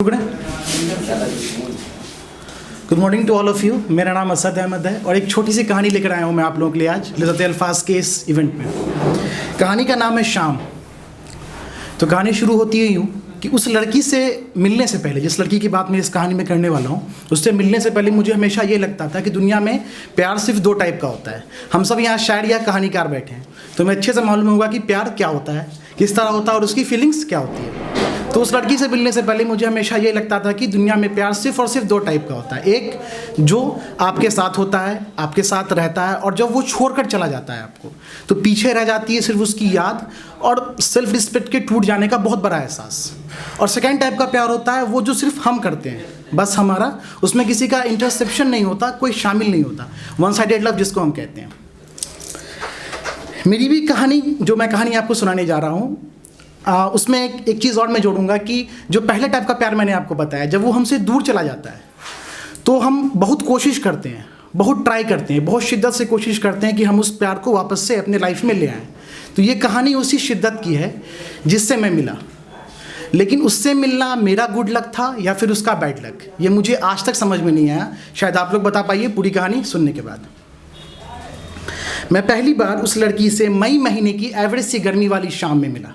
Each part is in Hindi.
Good morning to all of you. मेरा नाम असद अहमद है और एक छोटी सी कहानी लेकर आया हूँ मैं आप लोगों के लिए आज लिज़्ज़त अल्फाज के इस इवेंट में। कहानी का नाम है शाम। तो कहानी शुरू होती है यूँ कि उस लड़की से मिलने से पहले, जिस लड़की की बात मैं इस कहानी में करने वाला हूँ, उससे मिलने से पहले मुझे हमेशा ये लगता था कि दुनिया में प्यार सिर्फ दो टाइप का होता है। हम सब यहाँ शायर या कहानीकार बैठे हैं तो हमें अच्छे से मालूम होगा कि प्यार क्या होता है, किस तरह होता है और उसकी फीलिंग्स क्या होती है। तो उस लड़की से मिलने से पहले मुझे हमेशा ये लगता था कि दुनिया में प्यार सिर्फ और सिर्फ दो टाइप का होता है। एक जो आपके साथ होता है, आपके साथ रहता है, और जब वो छोड़कर चला जाता है आपको तो पीछे रह जाती है सिर्फ उसकी याद और सेल्फ रिस्पेक्ट के टूट जाने का बहुत बड़ा एहसास। और सेकेंड टाइप का प्यार होता है वो जो सिर्फ हम करते हैं, बस हमारा, उसमें किसी का इंटरसेप्शन नहीं होता, कोई शामिल नहीं होता, वन साइडेड लव जिसको हम कहते हैं। मेरी भी कहानी, जो मैं कहानी आपको सुनाने जा रहा हूँ, उसमें एक चीज़ और मैं जोड़ूंगा कि जो पहले टाइप का प्यार मैंने आपको बताया, जब वो हमसे दूर चला जाता है तो हम बहुत कोशिश करते हैं, बहुत ट्राई करते हैं, बहुत शिद्दत से कोशिश करते हैं कि हम उस प्यार को वापस से अपने लाइफ में ले आएँ। तो ये कहानी उसी शिद्दत की है जिससे मैं मिला, लेकिन उससे मिलना मेरा गुड लक था या फिर उसका बैड लक, ये मुझे आज तक समझ में नहीं आया। शायद आप लोग बता पाइए पूरी कहानी सुनने के बाद। मैं पहली बार उस लड़की से मई महीने की एवरेज सी गर्मी वाली शाम में मिला।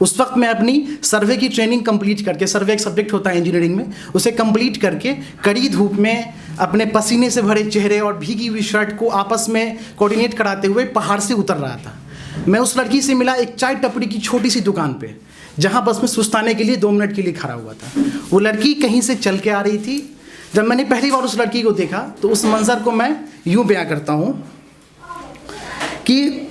उस वक्त मैं अपनी सर्वे की ट्रेनिंग कंप्लीट करके, सर्वे एक सब्जेक्ट होता है इंजीनियरिंग में, उसे कंप्लीट करके कड़ी धूप में अपने पसीने से भरे चेहरे और भीगी हुई शर्ट को आपस में कोऑर्डिनेट कराते हुए पहाड़ से उतर रहा था। मैं उस लड़की से मिला एक चाय टपरी की छोटी सी दुकान पे, जहाँ बस में सुस्ताने के लिए 2 मिनट के लिए खड़ा हुआ था। वो लड़की कहीं से चल के आ रही थी। जब मैंने पहली बार उस लड़की को देखा तो उस मंज़र को मैं यूँ बयां करता हूँ कि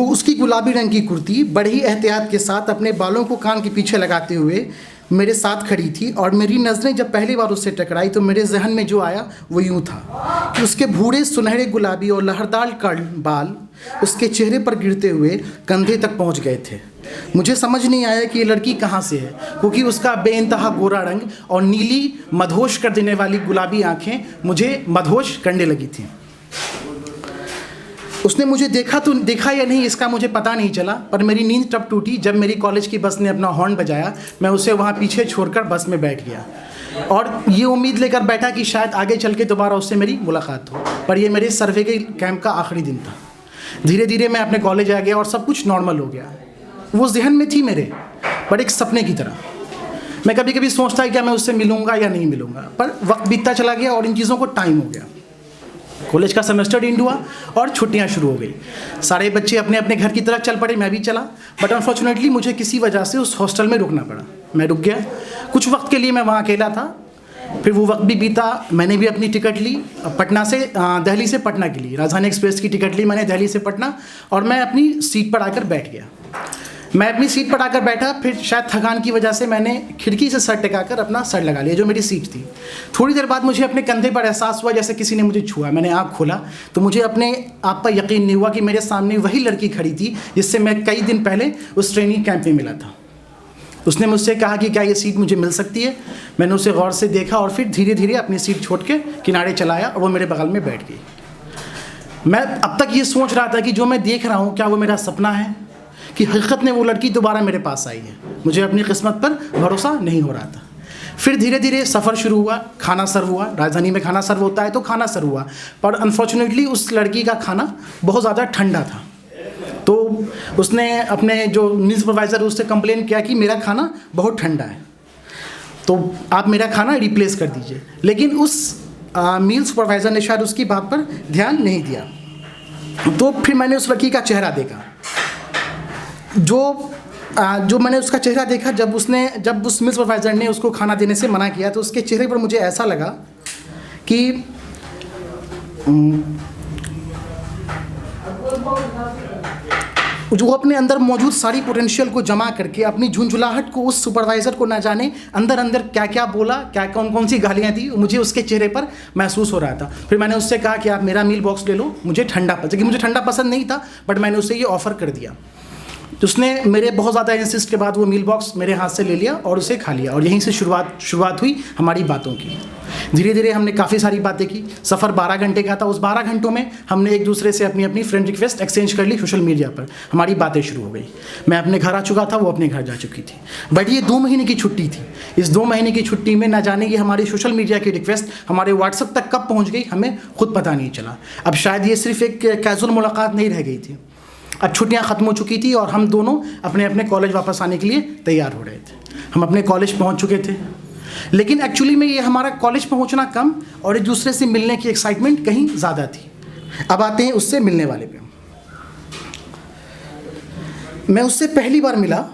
उसकी गुलाबी रंग की कुर्ती बड़ी एहतियात के साथ अपने बालों को कान के पीछे लगाते हुए मेरे साथ खड़ी थी, और मेरी नज़रें जब पहली बार उससे टकराई तो मेरे जहन में जो आया वो यूँ था कि उसके भूरे सुनहरे गुलाबी और लहरदार बाल उसके चेहरे पर गिरते हुए कंधे तक पहुँच गए थे। मुझे समझ नहीं आया कि ये लड़की कहाँ से है, क्योंकि उसका बेइंतहा गोरा रंग और नीली मदहोश कर देने वाली गुलाबी आँखें मुझे मदहोश करने लगी थीं। उसने मुझे देखा या नहीं इसका मुझे पता नहीं चला, पर मेरी नींद तब टूटी जब मेरी कॉलेज की बस ने अपना हॉर्न बजाया। मैं उसे वहाँ पीछे छोड़कर बस में बैठ गया और ये उम्मीद लेकर बैठा कि शायद आगे चल के दोबारा उससे मेरी मुलाकात हो, पर यह मेरे सर्वे के कैंप का आखिरी दिन था। धीरे धीरे मैं अपने कॉलेज आ गया और सब कुछ नॉर्मल हो गया। वो जहन में थी मेरे, पर एक सपने की तरह। मैं कभी कभी सोचता कि मैं उससे मिलूँगा या नहीं मिलूँगा, पर वक्त बीतता चला गया और इन चीज़ों को टाइम हो गया। कॉलेज का सेमेस्टर एंड हुआ और छुट्टियां शुरू हो गई। सारे बच्चे अपने अपने घर की तरफ चल पड़े, मैं भी चला, बट अनफॉर्चुनेटली मुझे किसी वजह से उस हॉस्टल में रुकना पड़ा। मैं रुक गया। कुछ वक्त के लिए मैं वहाँ अकेला था। फिर वो वक्त भी बीता। मैंने भी अपनी टिकट ली पटना से, दिल्ली से पटना के लिए राजधानी एक्सप्रेस की टिकट ली मैंने दिल्ली से पटना, और मैं अपनी सीट पर आकर बैठ गया। मैं अपनी सीट पर आकर बैठा। फिर शायद थकान की वजह से मैंने खिड़की से सर टिकाकर अपना सर लगा लिया, जो मेरी सीट थी। थोड़ी देर बाद मुझे अपने कंधे पर एहसास हुआ जैसे किसी ने मुझे छुआ। मैंने आँख खोला तो मुझे अपने आप पर यकीन नहीं हुआ कि मेरे सामने वही लड़की खड़ी थी जिससे मैं कई दिन पहले उस ट्रेनिंग कैंप में मिला था। उसने मुझसे कहा कि क्या ये सीट मुझे मिल सकती है। मैंने उसे गौर से देखा और फिर धीरे धीरे अपनी सीट छोड़ के किनारे चलाया और वो मेरे बगल में बैठ गई। मैं अब तक ये सोच रहा था कि जो मैं देख रहा हूँ क्या वो मेरा सपना है कि हकीकत में वो लड़की दोबारा मेरे पास आई है। मुझे अपनी किस्मत पर भरोसा नहीं हो रहा था। फिर धीरे धीरे सफ़र शुरू हुआ। खाना सर्व हुआ। राजधानी में खाना सर्व होता है तो खाना सर्व हुआ, पर अनफॉर्चुनेटली उस लड़की का खाना बहुत ज़्यादा ठंडा था। तो उसने अपने जो मील सुपरवाइज़र उससे कंप्लेन किया कि मेरा खाना बहुत ठंडा है, तो आप मेरा खाना रिप्लेस कर दीजिए। लेकिन उस मील सुपरवाइज़र ने शायद उसकी बात पर ध्यान नहीं दिया। तो फिर मैंने उस लड़की का चेहरा देखा। जो मैंने उसका चेहरा देखा जब उस मील सुपरवाइज़र ने उसको खाना देने से मना किया, तो उसके चेहरे पर मुझे ऐसा लगा कि जो अपने अंदर मौजूद सारी पोटेंशियल को जमा करके अपनी झुंझुलाहट को उस सुपरवाइज़र को ना जाने अंदर अंदर क्या क्या बोला, क्या कौन सी गालियाँ दी, मुझे उसके चेहरे पर महसूस हो रहा था। फिर मैंने उससे कहा कि आप मेरा मील बॉक्स ले लो, मुझे ठंडा पसंद नहीं था, बट मैंने उससे ये ऑफ़र कर दिया। तो उसने मेरे बहुत ज़्यादा इंसिस्ट के बाद वो मील बॉक्स मेरे हाथ से ले लिया और उसे खा लिया, और यहीं से शुरुआत हुई हमारी बातों की। धीरे धीरे हमने काफ़ी सारी बातें की। सफ़र 12 घंटे का था। उस 12 घंटों में हमने एक दूसरे से अपनी अपनी फ्रेंड रिक्वेस्ट एक्सचेंज कर ली सोशल मीडिया पर। हमारी बातें शुरू हो गई। मैं अपने घर आ चुका था, वो अपने घर जा चुकी थी। बट ये 2 महीने की छुट्टी थी। इस 2 महीने की छुट्टी में ना जाने कि हमारी सोशल मीडिया की रिक्वेस्ट हमारे व्हाट्सएप तक कब पहुँच गई, हमें खुद पता नहीं चला। अब शायद ये सिर्फ एक कैजुअल मुलाकात नहीं रह गई थी। अब छुट्टियां ख़त्म हो चुकी थी और हम दोनों अपने अपने कॉलेज वापस आने के लिए तैयार हो रहे थे। हम अपने कॉलेज पहुंच चुके थे, लेकिन एक्चुअली में ये हमारा कॉलेज पहुंचना कम और एक दूसरे से मिलने की एक्साइटमेंट कहीं ज़्यादा थी। अब आते हैं उससे मिलने वाले पे। मैं उससे पहली बार मिला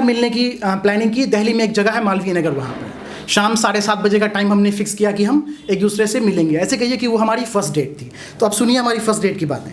मिलने की प्लानिंग की। दिल्ली में एक जगह है मालवीय नगर, वहाँ पर शाम 7:30 बजे का टाइम हमने फिक्स किया कि हम एक दूसरे से मिलेंगे। ऐसे कहिए कि वो हमारी फर्स्ट डेट थी। तो अब सुनिए हमारी फर्स्ट डेट की बातें।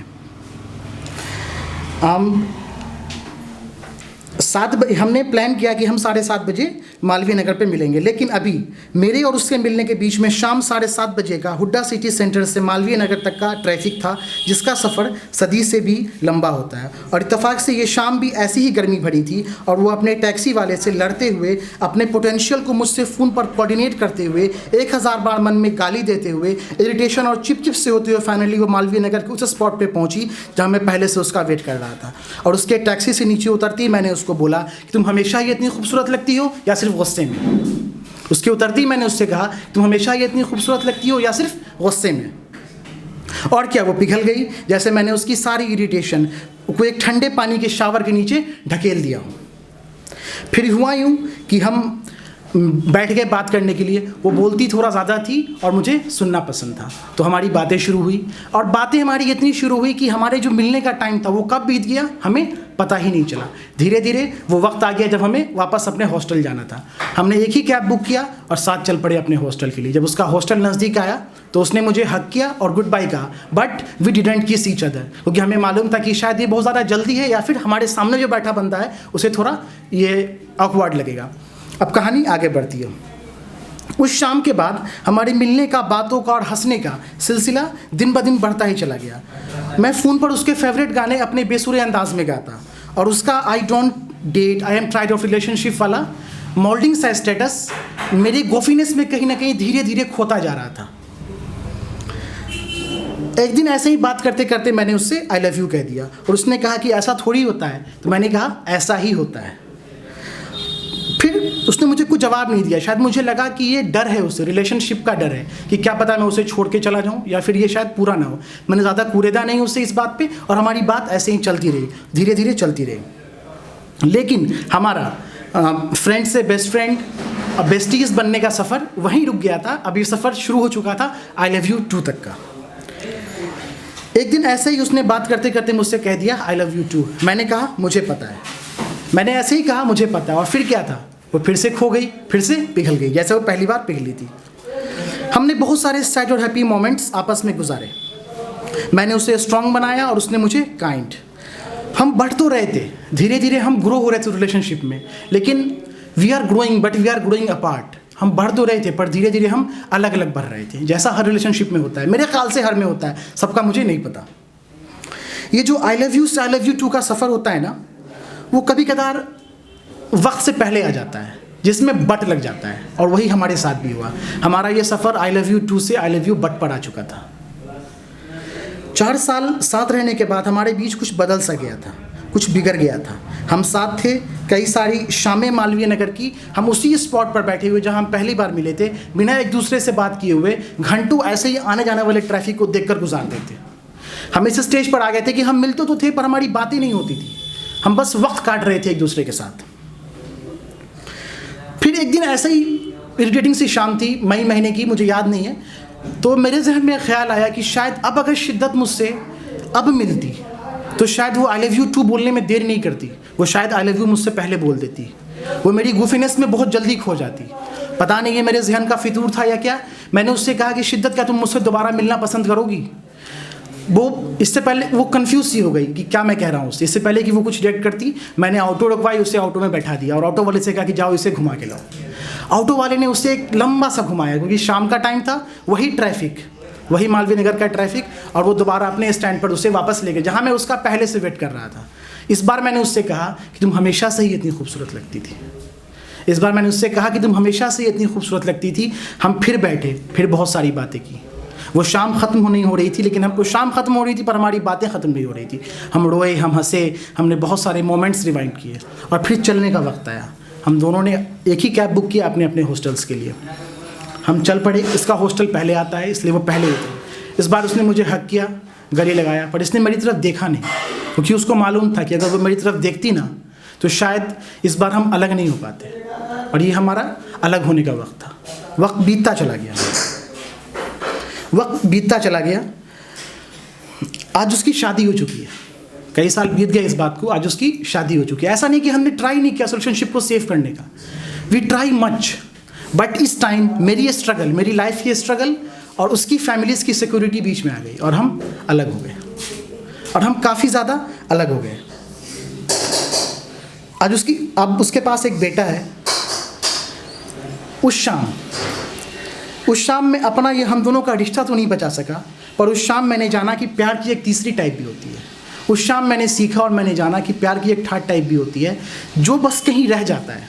हमने प्लान किया कि हम 7:30 बजे मालवीय नगर पे मिलेंगे, लेकिन अभी मेरे और उससे मिलने के बीच में शाम 7:30 बजे का हुड्डा सिटी सेंटर से मालवीय नगर तक का ट्रैफिक था, जिसका सफ़र सदी से भी लंबा होता है। और इत्तेफाक से ये शाम भी ऐसी ही गर्मी भरी थी और वो अपने टैक्सी वाले से लड़ते हुए, अपने पोटेंशियल को मुझसे फ़ोन पर कोऑर्डिनेट करते हुए, 1000 बार मन में गाली देते हुए, इरिटेशन और चिप से होते हुए फाइनली वो मालवीय नगर के उस स्पॉट पर पहुँची जहाँ मैं पहले से उसका वेट कर रहा था। और उसके टैक्सी से नीचे उतरती मैंने उसको बोला कि तुम हमेशा ही इतनी खूबसूरत लगती हो या सिर्फ गुस्से में। उसके उतरती मैंने उससे कहा तुम हमेशा ही इतनी खूबसूरत लगती हो या सिर्फ गुस्से में। और क्या वो पिघल गई, जैसे मैंने उसकी सारी इरिटेशन को एक ठंडे पानी के शावर के नीचे ढकेल दिया हूँ। फिर हुआ यूँ कि हम बैठ गए बात करने के लिए। वो बोलती थोड़ा ज़्यादा थी और मुझे सुनना पसंद था, तो हमारी बातें शुरू हुई। और बातें हमारी इतनी शुरू हुई कि हमारे जो मिलने का टाइम था वो कब बीत गया हमें पता ही नहीं चला। धीरे धीरे वो वक्त आ गया जब हमें वापस अपने हॉस्टल जाना था। हमने एक ही कैब बुक किया और साथ चल पड़े अपने हॉस्टल के लिए। जब उसका हॉस्टल नज़दीक आया तो उसने मुझे हक किया और गुड बाय कहा, but we didn't kiss each other, क्योंकि हमें मालूम था कि शायद ये बहुत ज़्यादा जल्दी है या फिर हमारे सामने जो बैठा बंदा है उसे थोड़ा ये ऑकवर्ड लगेगा। अब कहानी आगे बढ़ती है। उस शाम के बाद हमारे मिलने का, बातों का और हंसने का सिलसिला दिन ब दिन बढ़ता ही चला गया। मैं फ़ोन पर उसके फेवरेट गाने अपने बेसुरे अंदाज में गाता और उसका I don't date, I am tired of relationship वाला मोल्डिंग सा स्टेटस मेरी गोफीनेस में कहीं ना कहीं धीरे धीरे खोता जा रहा था। एक दिन ऐसे ही बात करते करते मैंने उससे आई लव यू कह दिया और उसने कहा कि ऐसा थोड़ी होता है। तो मैंने कहा ऐसा ही होता है। फिर उसने मुझे कुछ जवाब नहीं दिया। शायद मुझे लगा कि ये डर है, उसे रिलेशनशिप का डर है कि क्या पता मैं उसे छोड़ के चला जाऊं या फिर ये शायद पूरा ना हो। मैंने ज़्यादा कूरेदा नहीं उससे इस बात पे और हमारी बात ऐसे ही चलती रही, धीरे धीरे चलती रही। लेकिन हमारा फ्रेंड से बेस्ट फ्रेंड और बेस्टीज बनने का सफ़र वहीं रुक गया था। अब ये सफ़र शुरू हो चुका था आई लव यू 2 तक का। एक दिन ऐसे ही उसने बात करते करते मुझसे कह दिया आई लव यू 2। मैंने कहा मुझे पता है। मैंने ऐसे ही कहा मुझे पता है, और फिर क्या था, वो फिर से खो गई, फिर से पिघल गई जैसे वो पहली बार पिघली थी। हमने बहुत सारे सैड और हैप्पी मोमेंट्स आपस में गुजारे। मैंने उसे स्ट्रांग बनाया और उसने मुझे काइंड। हम बढ़ तो रहे थे, धीरे धीरे हम ग्रो हो रहे थे रिलेशनशिप में, लेकिन we are growing but we are growing apart. हम बढ़ तो रहे थे पर धीरे धीरे हम अलग अलग बढ़ रहे थे, जैसा हर रिलेशनशिप में होता है। मेरे ख्याल से हर में होता है, सबका मुझे नहीं पता। ये जो आई लव यू से आई लव यू 2 का सफ़र होता है ना, वो कभी कदार वक्त से पहले आ जाता है, जिसमें बट लग जाता है, और वही हमारे साथ भी हुआ। हमारा ये सफ़र आई लव यू 2 से आई लव यू बट पर आ चुका था। 4 साल साथ रहने के बाद हमारे बीच कुछ बदल सा गया था, कुछ बिगड़ गया था। हम साथ थे, कई सारी शामें मालवीय नगर की हम उसी स्पॉट पर बैठे हुए जहां हम पहली बार मिले थे, बिना एक दूसरे से बात किए हुए घंटों ऐसे ही आने जाने वाले ट्रैफिक को देखकर गुजारते थे। हम इस स्टेज पर आ गए थे कि हम मिलते तो थे पर हमारी बातें नहीं होती थी, हम बस वक्त काट रहे थे एक दूसरे के साथ। फिर एक दिन ऐसे ही इरिटेटिंग सी शाम थी, मई महीने की, मुझे याद नहीं है, तो मेरे जहन में ख्याल आया कि शायद अब अगर शिद्दत मुझसे अब मिलती तो शायद वो आई लव यू 2 बोलने में देर नहीं करती, वो शायद आई लव यू मुझसे पहले बोल देती, वो मेरी गुफीनेस में बहुत जल्दी खो जाती। पता नहीं ये मेरे जहन का फितूर था या क्या। मैंने उससे कहा कि शिद्दत, क्या तुम मुझसे दोबारा मिलना पसंद करोगी? वो इससे पहले वो कंफ्यूज सी हो गई कि क्या मैं कह रहा हूँ उससे। इससे पहले कि वो कुछ रिएक्ट करती, मैंने ऑटो रुकवाई, उसे ऑटो में बैठा दिया और ऑटो वाले से कहा कि जाओ इसे घुमा के लाओ। ऑटो वाले ने उसे एक लंबा सा घुमाया, क्योंकि शाम का टाइम था, वही ट्रैफिक वही मालवीय नगर का ट्रैफिक, और वो दोबारा अपने स्टैंड पर उसे वापस ले गए जहाँ मैं उसका पहले से वेट कर रहा था। इस बार मैंने उससे कहा कि तुम हमेशा से ही इतनी खूबसूरत लगती थी। इस बार मैंने उससे कहा कि तुम हमेशा से इतनी खूबसूरत लगती थी। हम फिर बैठे, फिर बहुत सारी बातें की। वो शाम ख़त्म नहीं हो रही थी, लेकिन हमको शाम ख़त्म हो रही थी पर हमारी बातें ख़त्म नहीं हो रही थी। हम रोए, हम हंसे, हमने बहुत सारे मोमेंट्स रिवाइंड किए, और फिर चलने का वक्त आया। हम दोनों ने एक ही कैब बुक किया अपने अपने हॉस्टल्स के लिए। हम चल पड़े। इसका हॉस्टल पहले आता है, इसलिए वो पहले उतरे। इस बार उसने मुझे हक किया, गले लगाया, पर इसने मेरी तरफ देखा नहीं, क्योंकि उसको मालूम था कि अगर वो मेरी तरफ देखती ना तो शायद इस बार हम अलग नहीं हो पाते, और ये हमारा अलग होने का वक्त था। वक्त बीतता चला गया, वक्त बीतता चला गया। आज उसकी शादी हो चुकी है, कई साल बीत गए इस बात को, आज उसकी शादी हो चुकी है। ऐसा नहीं कि हमने ट्राई नहीं किया रिलेशनशिप को सेव करने का, वी ट्राई मच, बट इस टाइम मेरी ये स्ट्रगल, मेरी लाइफ की स्ट्रगल और उसकी फैमिलीज़ की सिक्योरिटी बीच में आ गई, और हम अलग हो गए, और हम काफ़ी ज़्यादा अलग हो गए। आज अब उसके पास एक बेटा है। उस शाम में अपना ये हम दोनों का रिश्ता तो नहीं बचा सका, पर उस शाम मैंने जाना कि प्यार की एक तीसरी टाइप भी होती है। उस शाम मैंने सीखा और मैंने जाना कि प्यार की एक थर्ड टाइप भी होती है, जो बस कहीं रह जाता है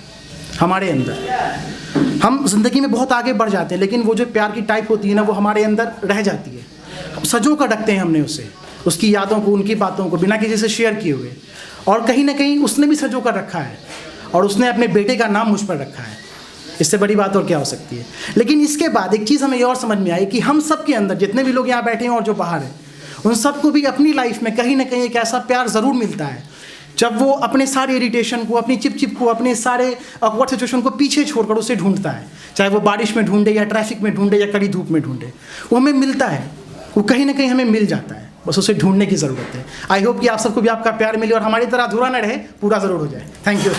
हमारे अंदर। हम ज़िंदगी में बहुत आगे बढ़ जाते हैं, लेकिन वो जो प्यार की टाइप होती है ना, वो हमारे अंदर रह जाती है। सजो कर रखते हैं हमने उसे, उसकी यादों को, उनकी बातों को बिना किसी से शेयर किए हुए, और कहीं ना कहीं उसने भी सजो कर रखा है, और उसने अपने बेटे का नाम मुझ पर रखा है। इससे बड़ी बात और क्या हो सकती है। लेकिन इसके बाद एक चीज़ हमें ये और समझ में आई कि हम सब के अंदर, जितने भी लोग यहाँ बैठे हैं और जो बाहर हैं, उन सबको भी अपनी लाइफ में कहीं ना कहीं एक ऐसा प्यार ज़रूर मिलता है जब वो अपने सारे इरिटेशन को, अपनी चिप को, अपने सारे ऑकवर्ड सिचुएशन को पीछे छोड़कर उसे ढूंढता है। चाहे वो बारिश में ढूंढे, या ट्रैफिक में ढूंढे, या कड़ी धूप में ढूंढे, वो हमें मिलता है, वो कहीं ना कहीं हमें मिल जाता है, बस उसे ढूंढने की ज़रूरत है। आई होप कि आप सबको भी आपका प्यार मिले और हमारी तरह अधूरा न रहे, पूरा ज़रूर हो जाए। Thank you.